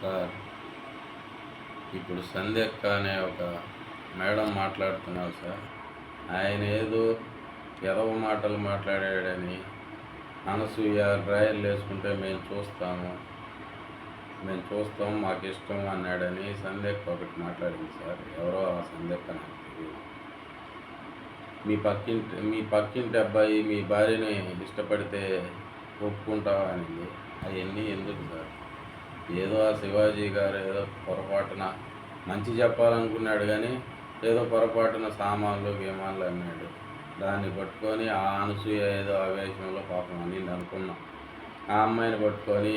Sir, ఇప్పుడు సంధ్యక్క అనే ఒక మేడం మాట్లాడుతున్నారు సార్. ఆయన ఏదో ఎదవ మాటలు మాట్లాడాడని అనసూయ డ్రాయర్లు వేసుకుంటే మేము చూస్తాం మాకు ఇష్టం అన్నాడని సంధ్యక్క ఒకటి మాట్లాడింది సార్. ఎవరో ఆ సంధ్యక్క నాకు తెలియదు. మీ పక్కింటి అబ్బాయి మీ భార్యని ఇష్టపడితే ఒప్పుకుంటావా అనింది. అవన్నీ ఎందుకు సార్? ఏదో ఆ శివాజీ గారు ఏదో పొరపాటున మంచి చెప్పాలనుకున్నాడు, కానీ ఏదో పొరపాటున సామాన్లు గీమాన్లు అన్నాడు. దాన్ని పట్టుకొని ఆ అనసూయ ఏదో ఆవేశంలో పాపం అనింది అనుకున్నాం. ఆ అమ్మాయిని పట్టుకొని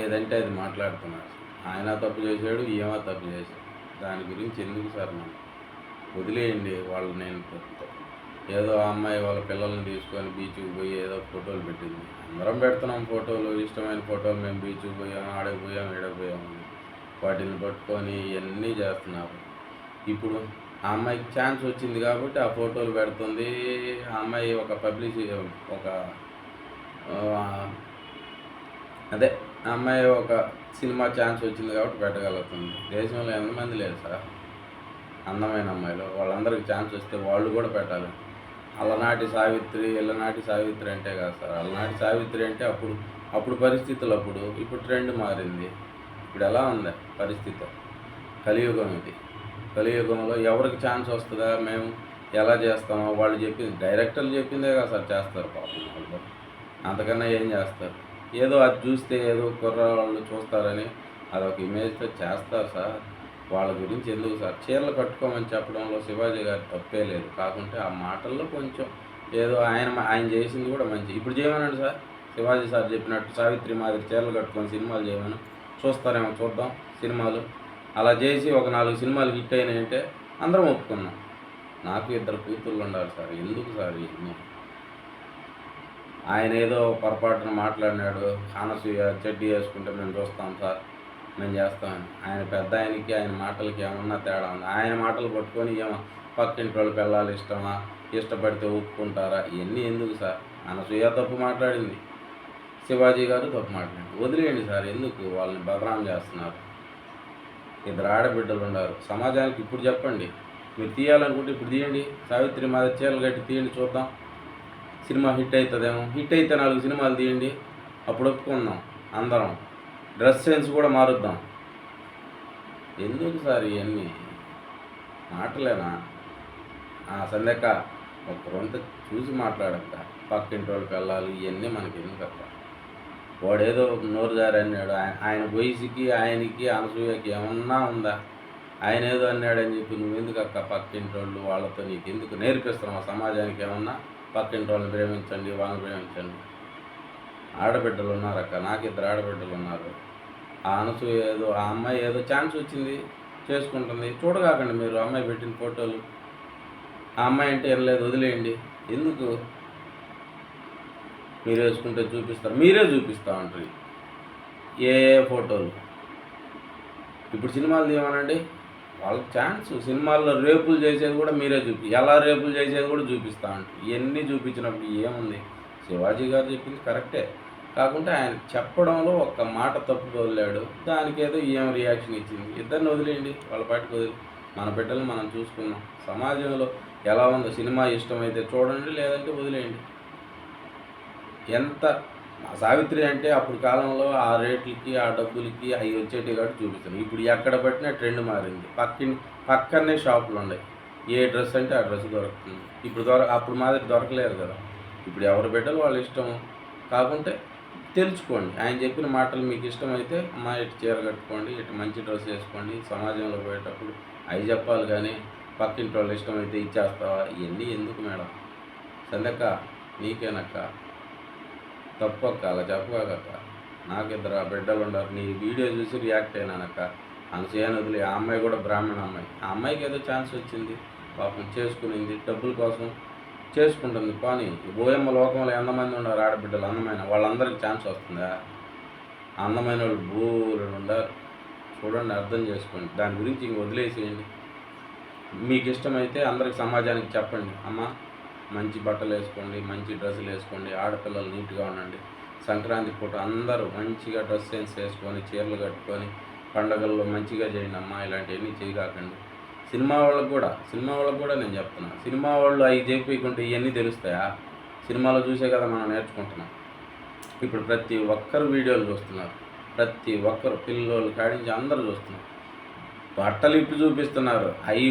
ఏదంటే అది మాట్లాడుతున్నారు. ఆయన తప్పు చేశాడు, ఈమె తప్పు చేశాడు. దాని గురించి ఎందుకు సార్? మనం వదిలేయండి వాళ్ళు. ఏదో ఆ అమ్మాయి వాళ్ళ పిల్లల్ని తీసుకొని బీచ్కి పోయి ఏదో ఫోటోలు పెట్టింది. అందరం పెడుతున్నాం ఫోటోలు, ఇష్టమైన ఫోటోలు. మేము బీచ్కి పోయాం, ఆడకపోయాం, ఈడకపోయాము. వాటిని పట్టుకొని ఇవన్నీ చేస్తున్నారు. ఇప్పుడు ఆ అమ్మాయికి ఛాన్స్ వచ్చింది కాబట్టి ఆ ఫోటోలు పెడుతుంది. ఆ అమ్మాయి ఒక ఆ అమ్మాయి ఒక సినిమా ఛాన్స్ వచ్చింది కాబట్టి పెట్టగలుగుతుంది. దేశంలో ఎంతమంది లేరు సార్ అందమైన అమ్మాయిలు? వాళ్ళందరికీ ఛాన్స్ వస్తే వాళ్ళు కూడా పెట్టాలి. అలనాటి సావిత్రి అంటే కాదు సార్. అలనాటి సావిత్రి అంటే అప్పుడు పరిస్థితులు ఇప్పుడు ట్రెండ్ మారింది. ఇప్పుడు ఎలా ఉంది పరిస్థితి? కలియుగం ఇది. కలియుగంలో ఎవరికి ఛాన్స్ వస్తుందా? మేము ఎలా చేస్తామో వాళ్ళు చెప్పింది, డైరెక్టర్లు చెప్పిందే కదా సార్ చేస్తారు పాపం వాళ్ళు. అంతకన్నా ఏం చేస్తారు? ఏదో అది చూస్తే ఏదో కుర్రవాళ్ళు చూస్తారని అదొక ఇమేజ్తో చేస్తారు సార్. వాళ్ళ గురించి ఎందుకు సార్? చీరలు కట్టుకోమని చెప్పడంలో శివాజీ గారు తప్పే లేదు. కాకుంటే ఆ మాటల్లో కొంచెం ఏదో ఆయన చేసింది కూడా మంచి. ఇప్పుడు చేయమనండి సార్, శివాజీ సార్ చెప్పినట్టు సావిత్రి మాదిరి చీరలు కట్టుకొని సినిమాలు చేయమని చూస్తారేమో, చూద్దాం సినిమాలు. అలా చేసి ఒక 4 సినిమాలు హిట్ అయినాయంటే అందరం ఒప్పుకున్నాం. నాకు 2 కూతుళ్ళు ఉండాలి సార్. ఎందుకు సార్ ఇవన్నీ? ఆయన ఏదో పొరపాటున మాట్లాడినాడు, అనసూయ చెడ్డీ వేసుకుంటే మేము చూస్తాం సార్, మేము చేస్తామని. ఆయన పెద్ద ఆయన మాటలకి ఏమన్నా తేడా ఉంది? ఆయన మాటలు పట్టుకొని పక్కింటి వాళ్ళు పిల్లలు ఇష్టపడితే ఒప్పుకుంటారా? ఇవన్నీ ఎందుకు సార్? అనసూయ తప్పు మాట్లాడింది, శివాజీ గారు తప్పు మాట్లాడింది. వదిలేయండి సార్, ఎందుకు వాళ్ళని బదనాం చేస్తున్నారు? 2 ఆడబిడ్డలు ఉన్నారు సమాజానికి. ఇప్పుడు చెప్పండి, మీరు తీయాలనుకుంటే ఇప్పుడు తీయండి. సావిత్రి మాదిరి చీరలు కట్టి తీయండి, చూద్దాం. సినిమా హిట్ అవుతుందేమో. హిట్ అయితే 4 సినిమాలు తీయండి, అప్పుడు ఒప్పుకుందాం అందరం. డ్రెస్ సెన్స్ కూడా మారుద్దాం. ఎందుకు సార్ ఇవన్నీ మాటలేనా? సంధ్యక్క ఒక్కరంతా చూసి మాట్లాడక్క. పక్కింటి వాళ్ళకి వెళ్ళాలి, ఇవన్నీ మనకి ఎందుకక్క? వాడేదో నోరు జారి అన్నాడు. ఆయన వయసుకి ఆయనకి అనసూయకి ఏమన్నా ఉందా? ఆయన ఏదో అన్నాడని చెప్పి నువ్వెందుకు అక్క పక్కింటి వాళ్ళు వాళ్ళతో నీకు ఎందుకు నేర్పిస్తున్నావు? సమాజానికి ఏమన్నా పక్కింటి వాళ్ళని ప్రేమించండి, వాళ్ళని ప్రేమించండి. ఆడబిడ్డలు ఉన్నారక్క, నాకు 2 ఆడబిడ్డలు ఉన్నారు. ఆ అనసూయ ఏదో ఆ అమ్మాయి ఏదో ఛాన్స్ వచ్చింది చేసుకుంటుంది. చూడగాకండి మీరు అమ్మాయి పెట్టిన ఫోటోలు. ఆ అమ్మాయి అంటే ఏం లేదు, వదిలేయండి. ఎందుకు? మీరు వేసుకుంటే చూపిస్తారు, మీరే చూపిస్తా ఉంటారు ఏ ఫోటోలు. ఇప్పుడు సినిమాలు తీయమనండి, వాళ్ళకి ఛాన్స్. సినిమాల్లో రేపులు చేసేది కూడా మీరే ఎలా రేపులు చేసేది కూడా చూపిస్తూ ఉంటారు. ఇవన్నీ చూపించినప్పుడు ఏముంది? శివాజీ గారు చెప్పింది కరెక్టే, కాకుంటే ఆయన చెప్పడంలో ఒక్క మాట తప్పు వదిలాడు. దానికేదో ఏం రియాక్షన్ ఇచ్చింది. ఇద్దరిని వదిలేయండి, వాళ్ళ పాటికి వదిలి మన బిడ్డలు మనం చూసుకున్నాం. సమాజంలో ఎలా ఉందో సినిమా ఇష్టమైతే చూడండి, లేదంటే వదిలేయండి. ఎంత సావిత్రి అంటే అప్పుడు కాలంలో ఆ రేట్లకి ఆ డబ్బులకి అవి వచ్చేటి కాబట్టి చూపిస్తాను. ఇప్పుడు ఎక్కడ పట్టినా ట్రెండ్ మారింది. పక్కనే షాపులు ఉన్నాయి, ఏ డ్రెస్ అంటే ఆ డ్రెస్ దొరుకుతుంది. అప్పుడు మాదిరి దొరకలేదు కదా. ఇప్పుడు ఎవరి బిడ్డలు వాళ్ళ ఇష్టం. కాకుంటే తెలుసుకోండి. ఆయన చెప్పిన మాటలు మీకు ఇష్టమైతే అమ్మ ఇటు చీర కట్టుకోండి, ఇటు మంచి డ్రెస్ వేసుకోండి, సమాజంలో పోయేటప్పుడు అవి చెప్పాలి. కానీ పక్కింటి వాళ్ళు ఇష్టమైతే ఇచ్చేస్తావా? ఇవన్నీ ఎందుకు మేడం? సంధ్యక్క నీకేనక్క తప్పక్క, అలా చెప్పగాక. నాకు 2 బిడ్డలు ఉన్నారు. నీ వీడియో చూసి రియాక్ట్ అయినానక్క. అనసూయని వదిలి. ఆ అమ్మాయి కూడా బ్రాహ్మణ అమ్మాయి. ఆ అమ్మాయికి ఏదో ఛాన్స్ వచ్చింది, పాపం చేసుకునింది, డబ్బుల కోసం చేసుకుంటుంది. కానీ ఓయమ్మ లోకంలో ఎంతమంది ఉన్నారు ఆడబిడ్డలు అందమైన? వాళ్ళందరికీ ఛాన్స్ వస్తుందా? అందమైన వాళ్ళు బోలెడు ఉండారు. చూడండి, అర్థం చేసుకోండి. దాని గురించి ఇంక వదిలేసేయండి. మీకు ఇష్టమైతే అందరికి సమాజానికి చెప్పండి, అమ్మ మంచి బట్టలు వేసుకోండి, మంచి డ్రెస్సులు వేసుకోండి, ఆడపిల్లలు నీట్గా ఉండండి, సంక్రాంతి పూట అందరూ మంచిగా డ్రెస్ సెన్స్ వేసుకొని చీరలు కట్టుకొని పండగల్లో మంచిగా చేయండి అమ్మా, ఇలాంటివన్నీ చేయకండి. సినిమా వాళ్ళకు కూడా నేను చెప్తున్నా, సినిమా వాళ్ళు అవి చేయకుంటే ఇవన్నీ తెలుస్తాయా? సినిమాలో చూసే కదా మనం నేర్చుకుంటున్నాం. ఇప్పుడు ప్రతి ఒక్కరు వీడియోలు చూస్తున్నారు, ప్రతి ఒక్కరు పిల్లోళ్ళు కాడించి అందరూ చూస్తున్నారు. బట్టలు ఇప్పి చూపిస్తున్నారు, అవి